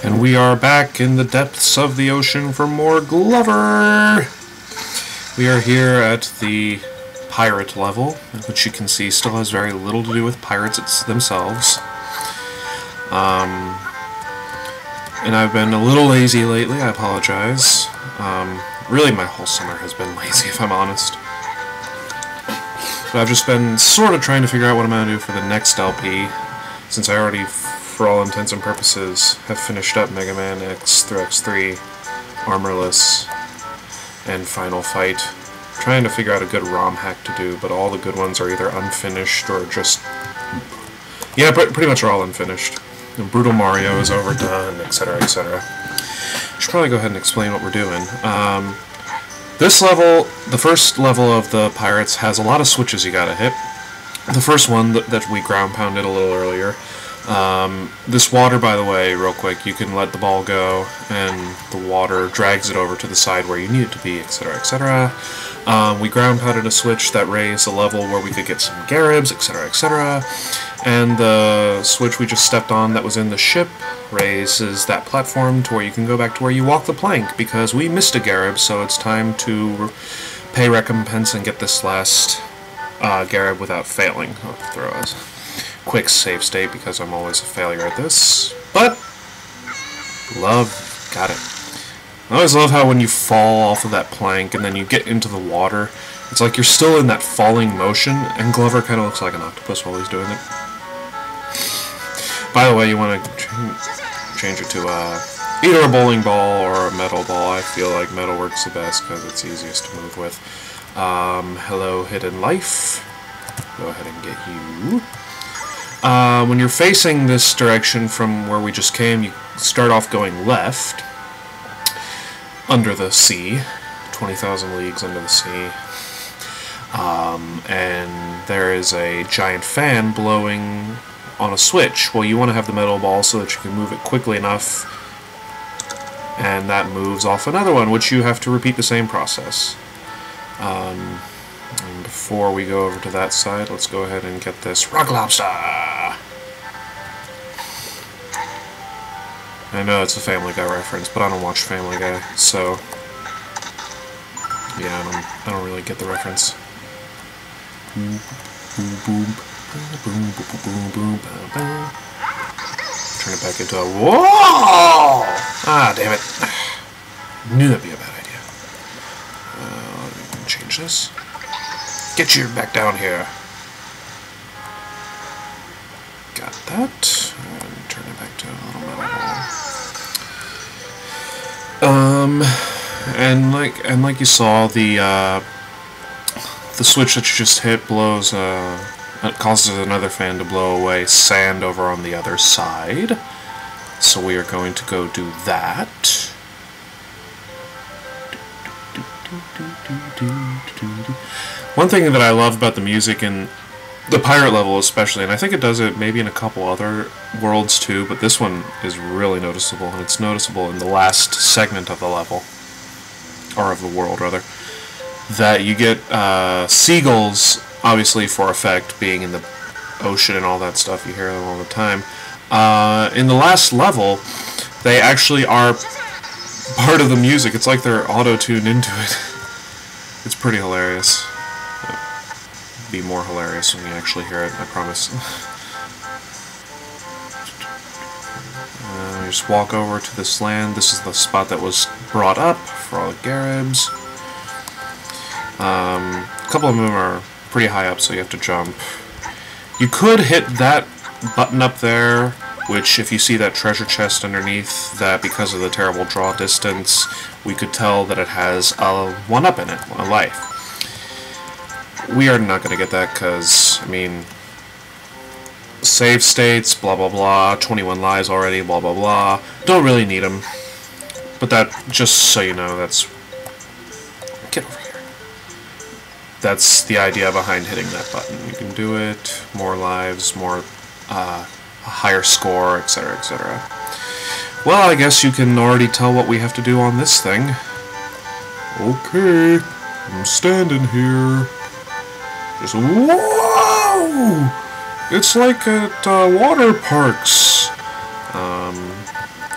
And we are back in the depths of the ocean for more Glover! We are here at the pirate level, which you can see still has very little to do with pirates themselves. And I've been a little lazy lately, I apologize. Really my whole summer has been lazy, if I'm honest. But I've just been sort of trying to figure out what I'm going to do for the next LP, since I already, for all intents and purposes, have finished up Mega Man X through X3, Armorless, and Final Fight. Trying to figure out a good ROM hack to do, but all the good ones are either unfinished or just... yeah, pretty much are all unfinished. And Brutal Mario is overdone, etc., etc. Should probably go ahead and explain what we're doing. This level, the first level of the Pirates, has a lot of switches you gotta hit. The first one that we ground pounded a little earlier. This water, by the way, real quick, you can let the ball go, and the water drags it over to the side where you need it to be, etc., etc. We ground pounded a switch that raised a level where we could get some Garibs, etc., etc. And the switch we just stepped on that was in the ship raises that platform to where you can go back to where you walk the plank, because we missed a Garib, so it's time to pay recompense and get this last Garib without failing. I'll throw a quick save state because I'm always a failure at this, but got it. I always love how when you fall off of that plank and then you get into the water, it's like you're still in that falling motion, and Glover kind of looks like an octopus while he's doing it. By the way, you want to change it to either a bowling ball or a metal ball. I feel like metal works the best because it's easiest to move with. Hello, Hidden Life. Go ahead and get you. When you're facing this direction from where we just came, you start off going left, under the sea, 20,000 leagues under the sea, and there is a giant fan blowing on a switch. Well, you want to have the metal ball so that you can move it quickly enough, and that moves off another one, which you have to repeat the same process. And before we go over to that side, let's go ahead and get this Rock Lobster! I know it's a Family Guy reference, but I don't watch Family Guy, so yeah, I don't really get the reference. Boom, boom, boom, boom, boom, boom, boom, boom, boom. Turn it back into a whoa! Ah, damn it! Knew that'd be a bad idea. Let me change this. Get you back down here. Got that. And turn it back to a little metal ball. And like you saw, the switch that you just hit blows it causes another fan to blow away sand over on the other side. So we are going to go do that. One thing that I love about the music in the pirate level especially, and I think it does it maybe in a couple other worlds too, but this one is really noticeable, and it's noticeable in the last segment of the level, or of the world rather, that you get seagulls, obviously for effect, being in the ocean and all that stuff, you hear them all the time. In the last level, they actually are part of the music. It's like they're auto-tuned into it. It's pretty hilarious. It'll be more hilarious when you actually hear it, I promise. Just walk over to this land. This is the spot that was brought up for all the Garibs. A couple of them are pretty high up, so you have to jump. You could hit that button up there, which, if you see that treasure chest underneath, that because of the terrible draw distance, we could tell that it has a 1-up in it, a life. We are not going to get that because, I mean, save states, blah blah blah, 21 lives already, blah blah blah. Don't really need them. But that, just so you know, that's... Get over here. That's the idea behind hitting that button. You can do it, more lives, more, a higher score, etc., etc. Well, I guess you can already tell what we have to do on this thing. Okay, I'm standing here. Just, whoa! It's like at water parks.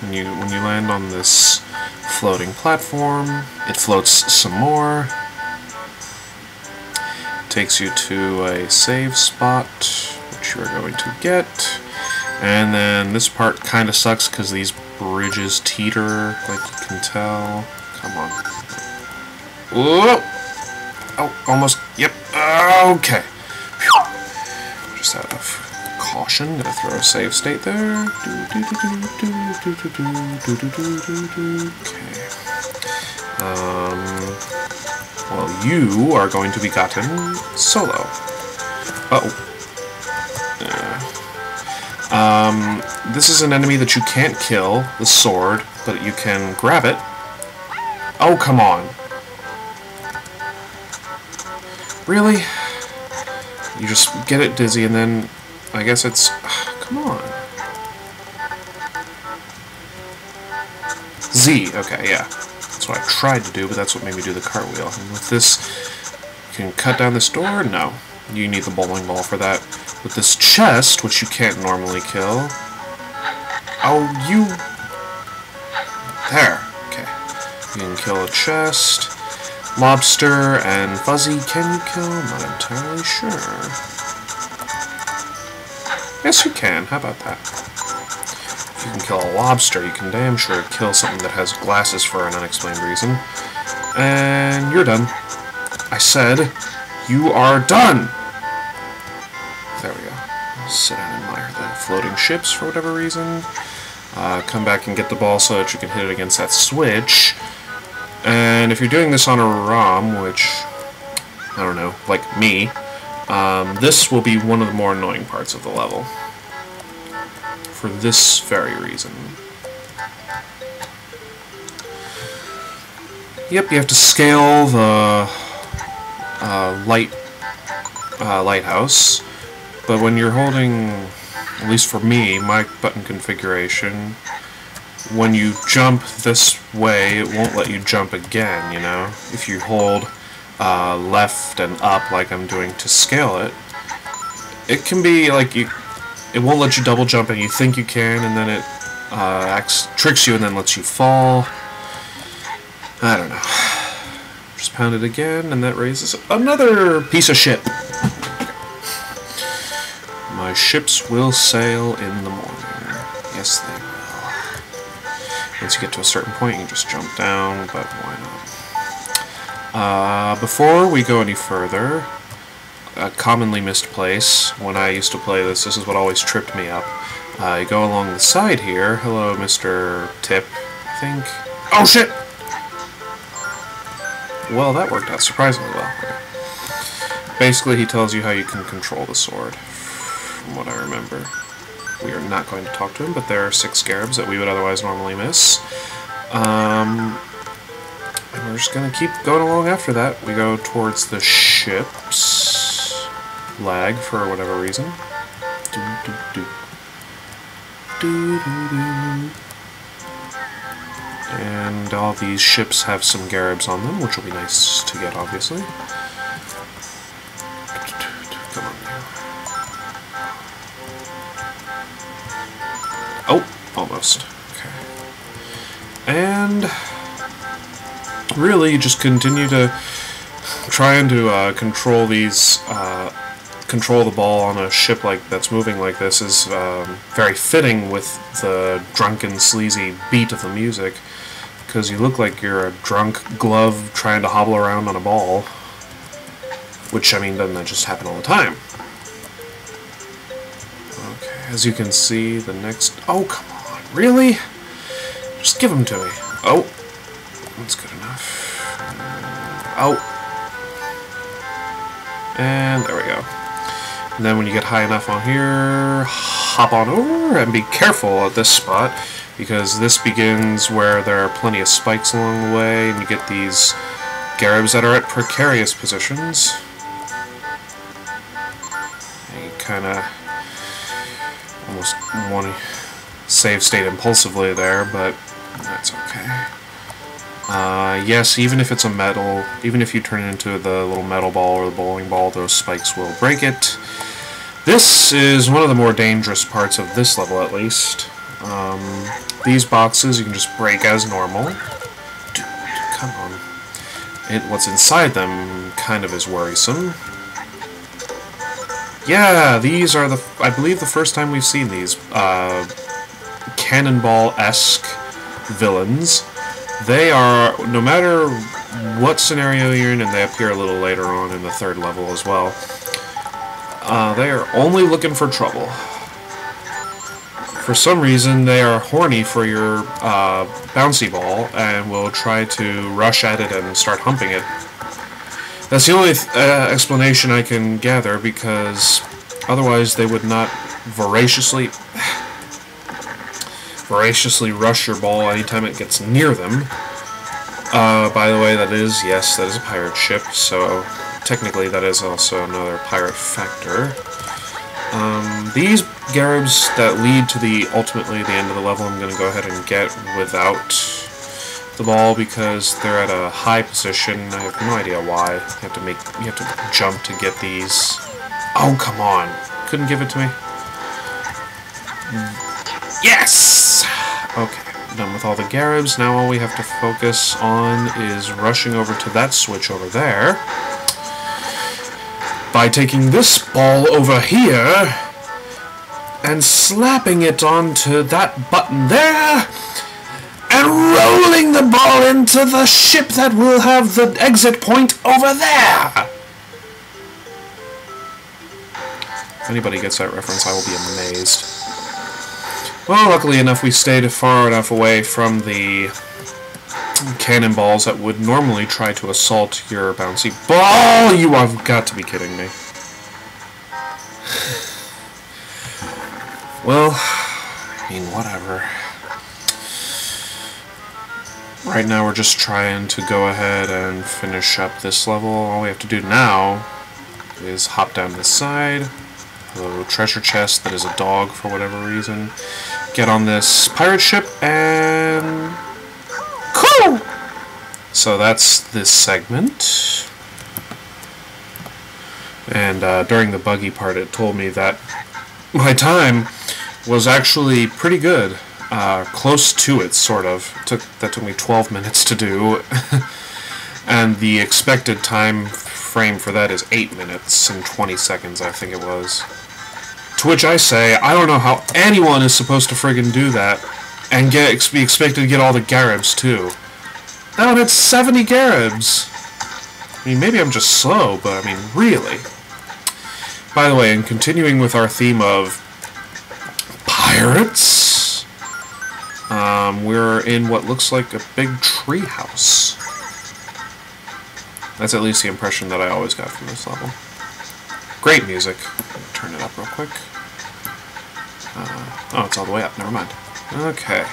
And when you land on this floating platform, it floats some more. Takes you to a save spot, which you are going to get. And then this part kind of sucks because these bridges teeter, like you can tell. Come on. Whoa! Oh, almost. Yep. Okay. Whew. Just out of caution, gonna throw a save state there. Okay. Well, you are going to be gotten solo. Uh-oh. This is an enemy that you can't kill, the sword, but you can grab it. Oh, come on. Really? You just get it dizzy and then, I guess it's... come on. Z, okay, yeah. That's what I tried to do, but that's what made me do the cartwheel. And with this, you can cut down this door? No. You need the bowling ball for that. With this chest, which you can't normally kill... Oh, you... There. Okay. You can kill a chest. Lobster and Fuzzy, can you kill? Not entirely sure. Yes, you can. How about that? If you can kill a lobster, you can damn sure kill something that has glasses for an unexplained reason. And you're done. I said, you are done! There we go. Sit down and admire the floating ships for whatever reason. Come back and get the ball so that you can hit it against that switch. And if you're doing this on a ROM, which, I don't know, like me, this will be one of the more annoying parts of the level. For this very reason. Yep, you have to scale the lighthouse, but when you're holding, at least for me, my button configuration, when you jump this way, it won't let you jump again, you know? If you hold left and up like I'm doing to scale it, it can be like it won't let you double jump and you think you can, and then it tricks you and then lets you fall. I don't know. Just pound it again, and that raises another piece of shit. My ships will sail in the morning. Yes, they will. Once you get to a certain point, you can just jump down, but why not? Before we go any further, a commonly missed place, when I used to play this is what always tripped me up. You go along the side here. Hello, Mr. Tip, I think. Oh, shit! Well, that worked out surprisingly well. Basically, he tells you how you can control the sword, from what I remember. We are not going to talk to him, but there are 6 scarabs that we would otherwise normally miss. And we're just going to keep going along after that. We go towards the ships. Lag, for whatever reason. And all these ships have some scarabs on them, which will be nice to get, obviously. Come on now. Oh, almost. Okay. And really, you just continue to trying to control these, control the ball on a ship that's moving like this is very fitting with the drunken, sleazy beat of the music, because you look like you're a drunk glove trying to hobble around on a ball. Which, I mean, doesn't that just happen all the time? Okay, as you can see, the next... Oh, come on, really? Just give them to me. Oh, that's good enough. Oh. And there we go. And then when you get high enough on here, hop on over and be careful at this spot, because this begins where there are plenty of spikes along the way, and you get these scarabs that are at precarious positions. And you kind of almost want to save state impulsively there, but that's okay. Yes, even if it's a metal, even if you turn it into the little metal ball or the bowling ball, those spikes will break it. This is one of the more dangerous parts of this level, at least. These boxes you can just break as normal. Dude, come on. What's inside them kind of is worrisome. Yeah, these are I believe the first time we've seen these cannonball-esque villains. They are, no matter what scenario you're in, and they appear a little later on in the 3rd level as well, they are only looking for trouble. For some reason, they are horny for your bouncy ball and will try to rush at it and start humping it. That's the only explanation I can gather, because otherwise they would not voraciously rush your ball anytime it gets near them. By the way, that is a pirate ship, so technically that is also another pirate factor. These Garibs that lead to ultimately the end of the level, I'm going to go ahead and get without the ball because they're at a high position. I have no idea why. You have to jump to get these. Oh, come on. Couldn't give it to me? Yes! Okay, done with all the Garibs. Now all we have to focus on is rushing over to that switch over there by taking this ball over here and slapping it onto that button there and rolling the ball into the ship that will have the exit point over there. If anybody gets that reference, I will be amazed. Well, luckily enough, we stayed far enough away from the cannonballs that would normally try to assault your bouncy ball. You have got to be kidding me. Well, I mean, whatever. Right now we're just trying to go ahead and finish up this level. All we have to do now is hop down this side. A treasure chest that is a dog for whatever reason. Get on this pirate ship and... cool! So that's this segment. And during the buggy part it told me that my time was actually pretty good. Close to it, sort of. That took me 12 minutes to do. And the expected time frame for that is 8 minutes and 20 seconds, I think it was. To which I say, I don't know how anyone is supposed to friggin' do that and be expected to get all the Garibs, too. Now it's 70 Garibs! I mean, maybe I'm just slow, but I mean, really. By the way, in continuing with our theme of pirates, we're in what looks like a big tree house. That's at least the impression that I always got from this level. Great music. Turn it up real quick. Oh, it's all the way up. Never mind. Okay.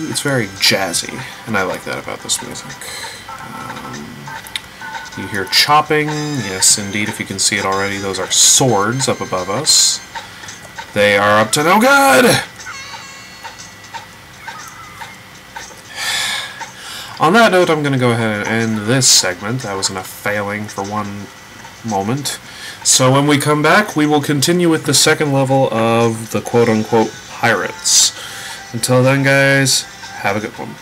It's very jazzy, and I like that about this music. You hear chopping. Yes, indeed, if you can see it already, those are swords up above us. They are up to no good! On that note, I'm going to go ahead and end this segment. That was enough failing for one moment. So when we come back, we will continue with the second level of the quote-unquote pirates. Until then, guys, have a good one.